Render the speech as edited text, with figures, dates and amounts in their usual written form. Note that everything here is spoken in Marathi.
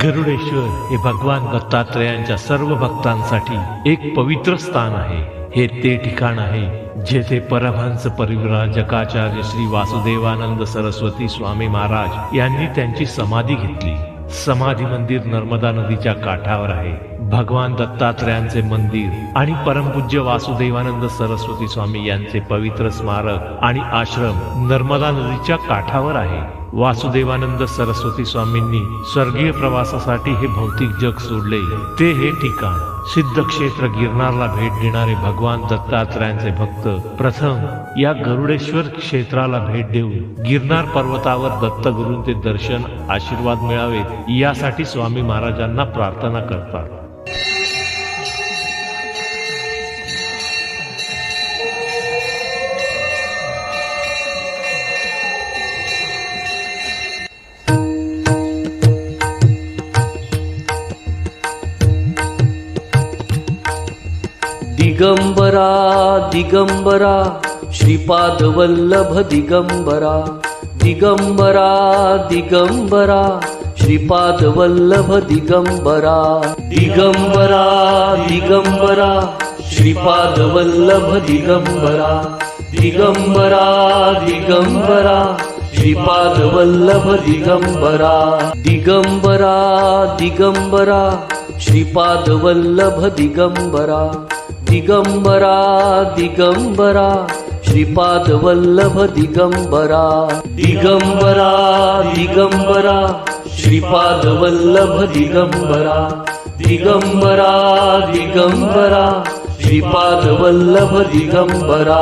गरुडेश्वर हे भगवान दत्तात्रेयांच्या सर्व भक्तांसाठी एक पवित्र स्थान आहे। हे ते ठिकाण आहे जेथे परमहंस परिव्राजकाचार्य श्री वासुदेवानंद सरस्वती स्वामी महाराज यांनी त्यांची समाधी घेतली। समाधी मंदिर नर्मदा नदीच्या काठावर आहे। भगवान दत्तात्रेयांचे मंदिर आणि परमपूज्य वासुदेवानंद सरस्वती स्वामी यांचे पवित्र स्मारक आणि आश्रम नर्मदा नदीच्या काठावर आहे। वासुदेवानंद सरस्वती स्वामींनी स्वर्गीय प्रवासासाठी हे भौतिक जग सोडले ते हे ठिकाण सिद्ध क्षेत्र गिरनारला भेट देणारे भगवान दत्तात्रेयांचे भक्त प्रथम या गरुडेश्वर क्षेत्राला भेट देऊन गिरनार पर्वतावर दत्तगुरूंचे दर्शन आशीर्वाद मिळावेत यासाठी स्वामी महाराजांना प्रार्थना करतात। दिगंबरा दिगंबरा श्रीपाद वल्लभ दिगंबरा दिगंबरा दिगंबरा श्रीपाद वल्लभ दिगंबरा दिगंबरा दिगंबरा श्रीपाद वल्लभ दिगंबरा दिगंबरा दिगंबरा श्रीपाद वल्लभ दिगंबरा दिगंबरा दिगंबरा श्रीपाद वल्लभ दिगंबरा दिगंबरा दिगंबरा श्रीपाद वल्लभ दिगंबरा दिगंबरा दिगंबरा श्रीपाद वल्लभ दिगंबरा दिगंबरा दिगंबरा श्रीपाद वल्लभ दिगंबरा।